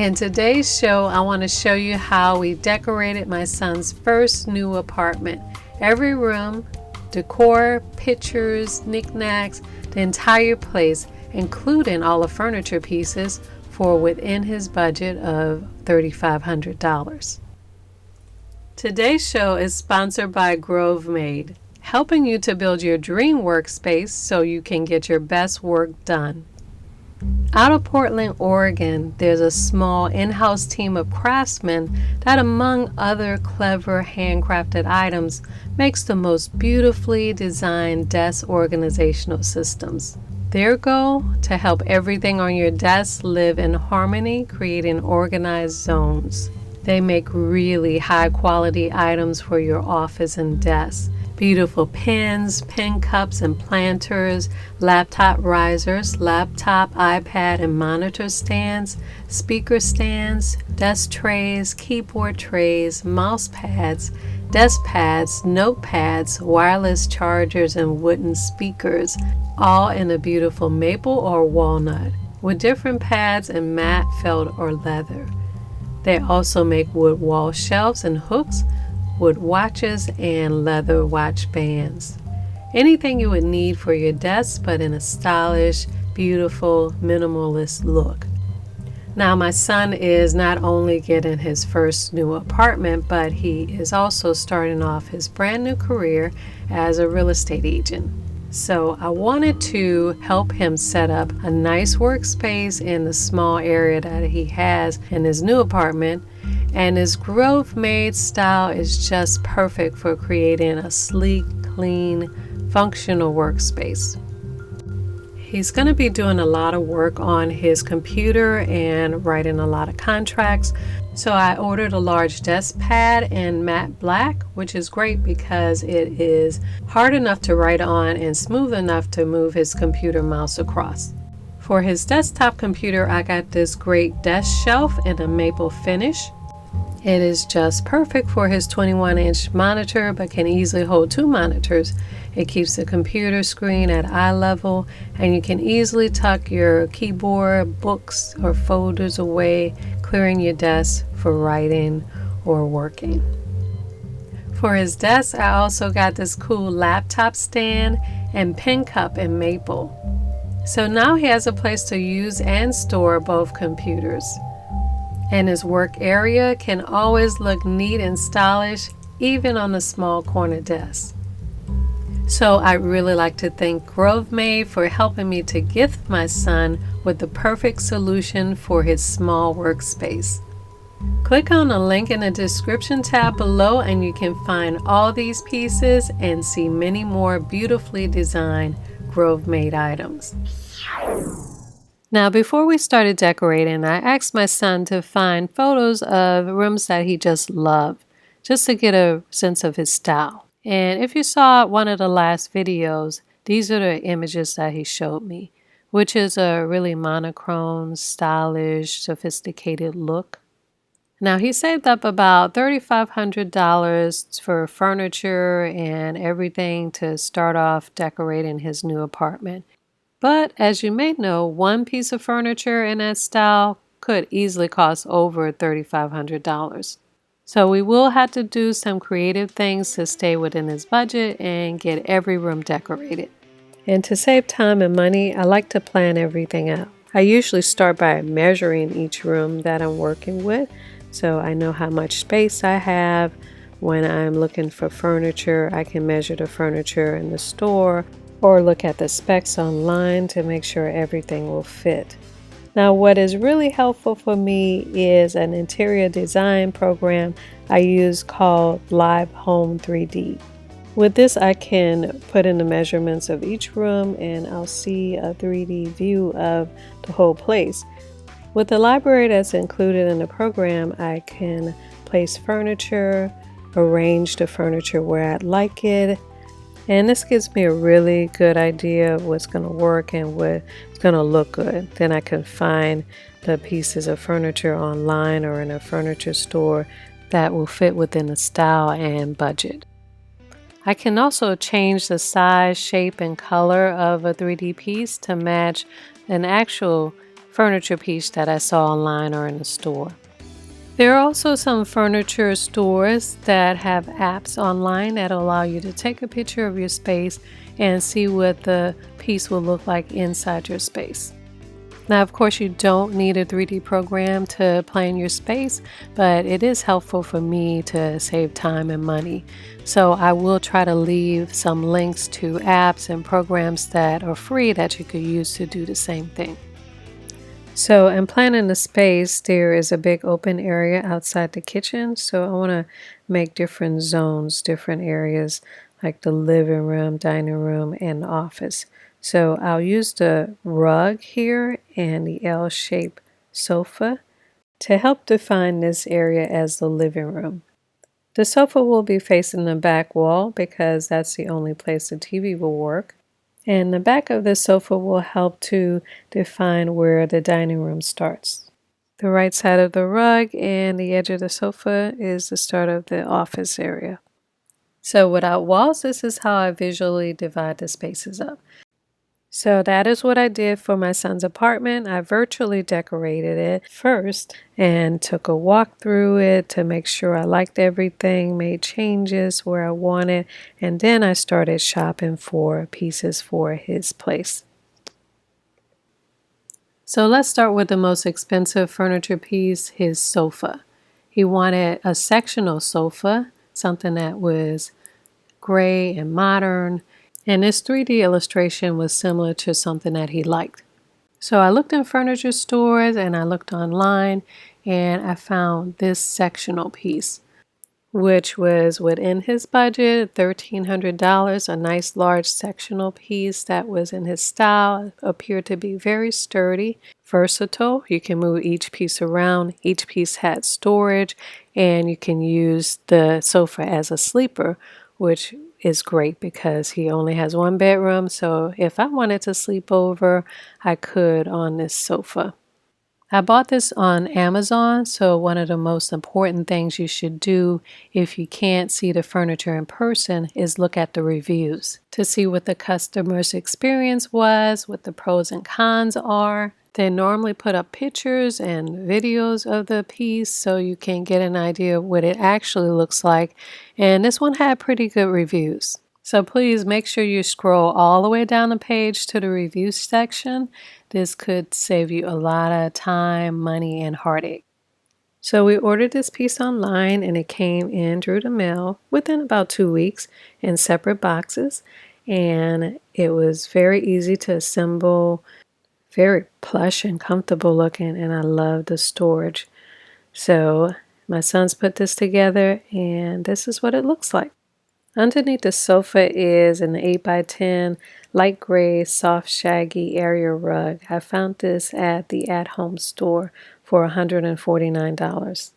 In today's show, I want to show you how we decorated my son's first new apartment. Every room, decor, pictures, knickknacks, the entire place, including all the furniture pieces, for within his budget of $3,500. Today's show is sponsored by GroveMade, helping you to build your dream workspace so you can get your best work done. Out of Portland, Oregon, there's a small in-house team of craftsmen that, among other clever handcrafted items, makes the most beautifully designed desk organizational systems. Their goal? To help everything on your desk live in harmony, creating organized zones. They make really high-quality items for your office and desk. Beautiful pens, pen cups and planters, laptop risers, laptop, iPad and monitor stands, speaker stands, desk trays, keyboard trays, mouse pads, desk pads, notepads, wireless chargers and wooden speakers, all in a beautiful maple or walnut, with different pads and matte, felt or leather. They also make wood wall shelves and hooks, wood watches, and leather watch bands. Anything you would need for your desk, but in a stylish, beautiful, minimalist look. Now, my son is not only getting his first new apartment, but he is also starting off his brand new career as a real estate agent. So I wanted to help him set up a nice workspace in the small area that he has in his new apartment. And his GroveMade style is just perfect for creating a sleek, clean, functional workspace. He's going to be doing a lot of work on his computer and writing a lot of contracts. So I ordered a large desk pad in matte black, which is great because it is hard enough to write on and smooth enough to move his computer mouse across. For his desktop computer, I got this great desk shelf in a maple finish. It is just perfect for his 21-inch monitor, but can easily hold 2 monitors. It keeps the computer screen at eye level, and you can easily tuck your keyboard, books, or folders away, clearing your desk for writing or working. For his desk, I also got this cool laptop stand and pen cup in maple. So now he has a place to use and store both computers. And his work area can always look neat and stylish, even on a small corner desk. So I'd really like to thank GroveMade for helping me to gift my son with the perfect solution for his small workspace. Click on the link in the description tab below and you can find all these pieces and see many more beautifully designed GroveMade items. Now, before we started decorating, I asked my son to find photos of rooms that he just loved, just to get a sense of his style. And if you saw one of the last videos, these are the images that he showed me, which is a really monochrome, stylish, sophisticated look. Now, he saved up about $3,500 for furniture and everything to start off decorating his new apartment. But as you may know, one piece of furniture in that style could easily cost over $3,500. So we will have to do some creative things to stay within his budget and get every room decorated. And to save time and money, I like to plan everything out. I usually start by measuring each room that I'm working with, so I know how much space I have. When I'm looking for furniture, I can measure the furniture in the store or look at the specs online to make sure everything will fit. Now, what is really helpful for me is an interior design program I use called Live Home 3D. With this, I can put in the measurements of each room and I'll see a 3D view of the whole place. With the library that's included in the program, I can place furniture, arrange the furniture where I'd like it, and this gives me a really good idea of what's going to work and what's going to look good. Then I can find the pieces of furniture online or in a furniture store that will fit within the style and budget. I can also change the size, shape, and color of a 3D piece to match an actual furniture piece that I saw online or in a store. There are also some furniture stores that have apps online that allow you to take a picture of your space and see what the piece will look like inside your space. Now, of course, you don't need a 3D program to plan your space, but it is helpful for me to save time and money. So I will try to leave some links to apps and programs that are free that you could use to do the same thing. So in planning the space, there is a big open area outside the kitchen. So I want to make different zones, different areas like the living room, dining room, and the office. So I'll use the rug here and the L-shaped sofa to help define this area as the living room. The sofa will be facing the back wall because that's the only place the TV will work. And the back of the sofa will help to define where the dining room starts. The right side of the rug and the edge of the sofa is the start of the office area. So without walls, this is how I visually divide the spaces up. So that is what I did for my son's apartment. I virtually decorated it first and took a walk through it to make sure I liked everything, made changes where I wanted, and then I started shopping for pieces for his place. So let's start with the most expensive furniture piece, his sofa. He wanted a sectional sofa, something that was gray and modern. And this 3D illustration was similar to something that he liked. So I looked in furniture stores and I looked online and I found this sectional piece, which was within his budget, $1,300, a nice large sectional piece that was in his style, appeared to be very sturdy, versatile. You can move each piece around. Each piece had storage and you can use the sofa as a sleeper, which is great because he only has one bedroom. So if I wanted to sleep over, I could on this sofa. I bought this on Amazon, so one of the most important things you should do if you can't see the furniture in person is look at the reviews to see what the customer's experience was, what the pros and cons are. They normally put up pictures and videos of the piece so you can get an idea of what it actually looks like. And this one had pretty good reviews. So please make sure you scroll all the way down the page to the review section. This could save you a lot of time, money, and heartache. So we ordered this piece online and it came in through the mail within about 2 weeks in separate boxes. And it was very easy to assemble, very plush and comfortable looking, and I love the storage. So my son's put this together and this is what it looks like. Underneath the sofa is an 8x10 light gray soft shaggy area rug. I found this at the at-home store for $149.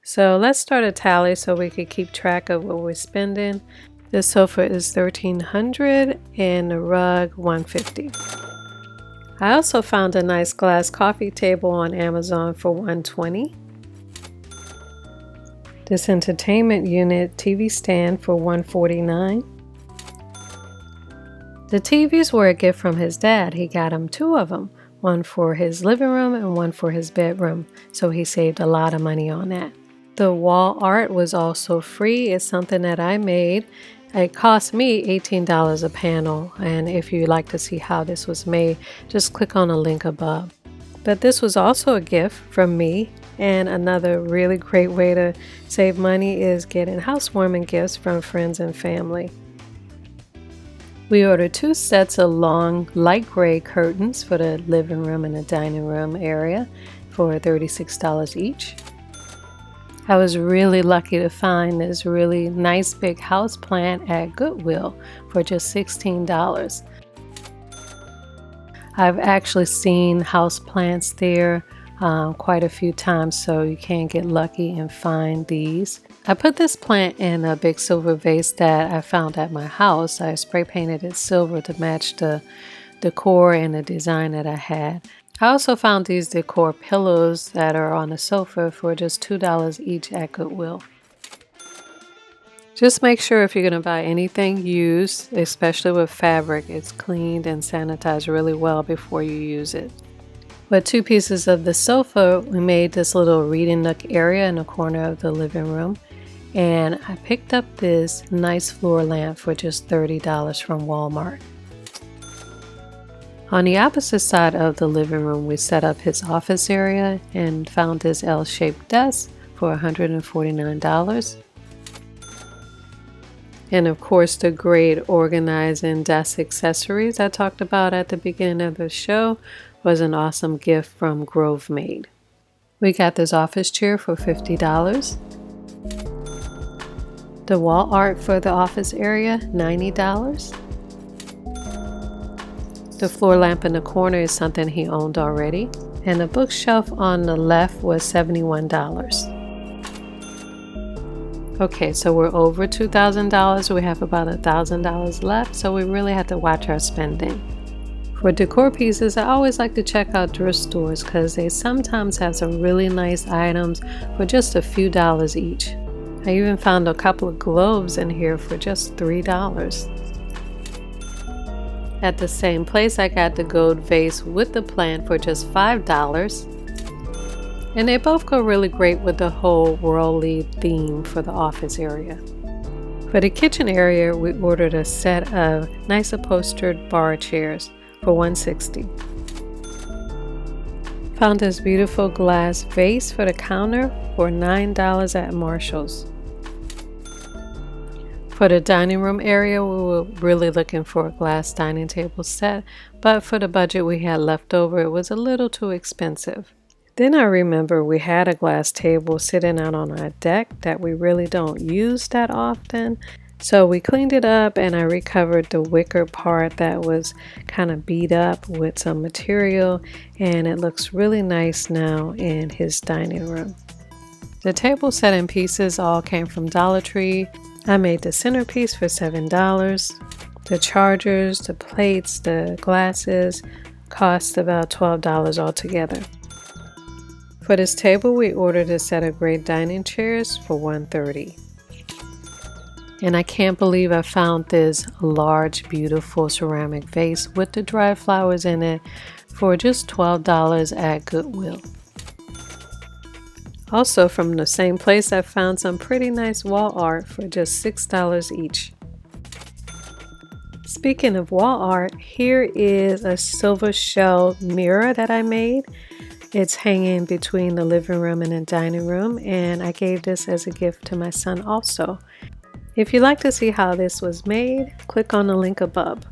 So let's start a tally so we can keep track of what we're spending. The sofa is $1,300 and the rug $150. I also found a nice glass coffee table on Amazon for $120. This entertainment unit TV stand for $149. The TVs were a gift from his dad. He got him 2 of them, one for his living room and one for his bedroom, so he saved a lot of money on that. The wall art was also free. It's something that I made. It cost me $18 a panel, and if you'd like to see how this was made, just click on the link above. But this was also a gift from me, and another really great way to save money is getting housewarming gifts from friends and family. We ordered 2 sets of long light gray curtains for the living room and the dining room area for $36 each. I was really lucky to find this really nice big house plant at Goodwill for just $16. I've actually seen house plants there quite a few times, so you can get lucky and find these. I put this plant in a big silver vase that I found at my house. I spray painted it silver to match the decor and the design that I had. I also found these Decor pillows that are on the sofa for just $2 each at Goodwill. Just make sure if you're going to buy anything used, especially with fabric, it's cleaned and sanitized really well before you use it. With 2 pieces of the sofa, we made this little reading nook area in the corner of the living room. And I picked up this nice floor lamp for just $30 from Walmart. On the opposite side of the living room, we set up his office area and found this L-shaped desk for $149. And of course, the great organizing desk accessories I talked about at the beginning of the show was an awesome gift from Grove Made. We got this office chair for $50. The wall art for the office area, $90. The floor lamp in the corner is something he owned already. And the bookshelf on the left was $71. Okay, so we're over $2,000. We have about $1,000 left, so we really have to watch our spending. For decor pieces, I always like to check out thrift stores because they sometimes have some really nice items for just a few dollars each. I even found a couple of globes in here for just $3. At the same place, I got the gold vase with the plant for just $5. And they both go really great with the whole worldly theme for the office area. For the kitchen area, we ordered a set of nice upholstered bar chairs for $160. Found this beautiful glass vase for the counter for $9 at Marshall's. For the dining room area, we were really looking for a glass dining table set, but for the budget we had left over, it was a little too expensive. Then I remember we had a glass table sitting out on our deck that we really don't use that often. So we cleaned it up and I recovered the wicker part that was kind of beat up with some material, and it looks really nice now in his dining room. The table set in pieces all came from Dollar Tree. I made the centerpiece for $7. The chargers, the plates, the glasses cost about $12 altogether. For this table, we ordered a set of great dining chairs for $130. And I can't believe I found this large, beautiful ceramic vase with the dried flowers in it for just $12 at Goodwill. Also from the same place, I found some pretty nice wall art for just $6 each. Speaking of wall art, here is a silver shell mirror that I made. It's hanging between the living room and the dining room, and I gave this as a gift to my son also. If you'd like to see how this was made, click on the link above.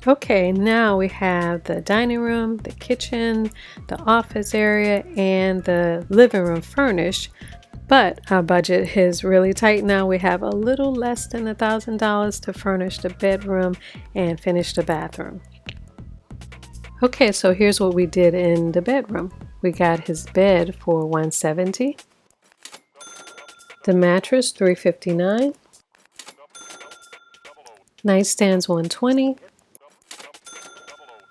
Okay, now we have the dining room, the kitchen, the office area, and the living room furnished, but our budget is really tight now. We have a little less than $1,000 to furnish the bedroom and finish the bathroom. Okay, so here's what we did in the bedroom. We got his bed for $170. The mattress, $359. Nightstands, $120.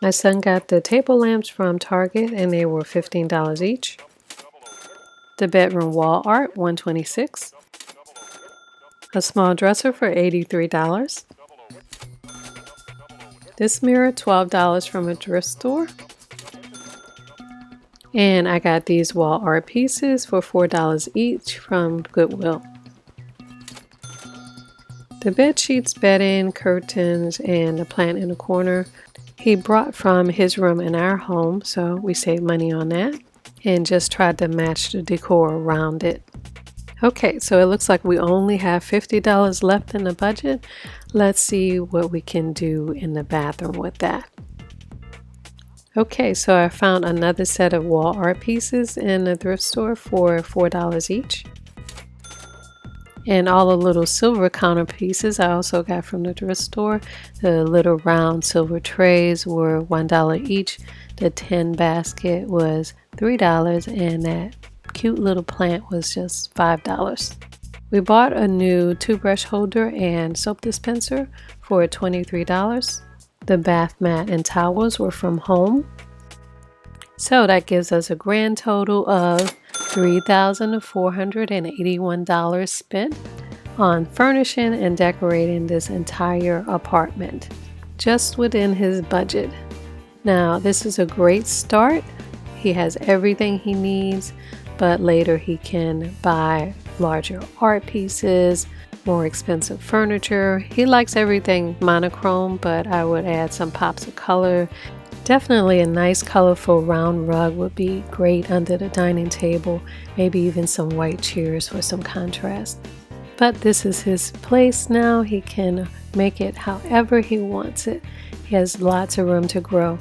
My son got the table lamps from Target and they were $15 each. The bedroom wall art, $126. A small dresser for $83. This mirror, $12 from a thrift store. And I got these wall art pieces for $4 each from Goodwill. The bed sheets, bedding, curtains, and the plant in the corner he brought from his room in our home, so we saved money on that and just tried to match the decor around it. Okay, so it looks like we only have $50 left in the budget. Let's see what we can do in the bathroom with that. Okay, so I found another set of wall art pieces in the thrift store for $4 each. And all the little silver counter pieces I also got from the thrift store. The little round silver trays were $1 each. The tin basket was $3, and that cute little plant was just $5. We bought a new toothbrush holder and soap dispenser for $23. The bath mat and towels were from home. So that gives us a grand total of $3,481 spent on furnishing and decorating this entire apartment, just within his budget. Now, this is a great start. He has everything he needs, but later he can buy larger art pieces, more expensive furniture. He likes everything monochrome, but I would add some pops of color. Definitely a nice colorful round rug would be great under the dining table, maybe even some white chairs for some contrast. But this is his place now. He can make it however he wants it. He has lots of room to grow,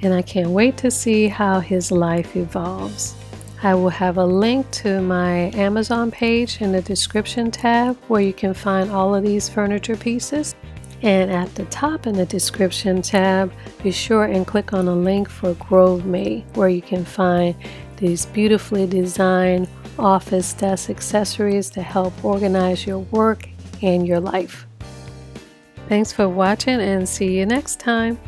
and I can't wait to see how his life evolves. I will have a link to my Amazon page in the description tab where you can find all of these furniture pieces. And at the top in the description tab, be sure and click on a link for Grove Made, where you can find these beautifully designed office desk accessories to help organize your work and your life. Thanks for watching, and see you next time.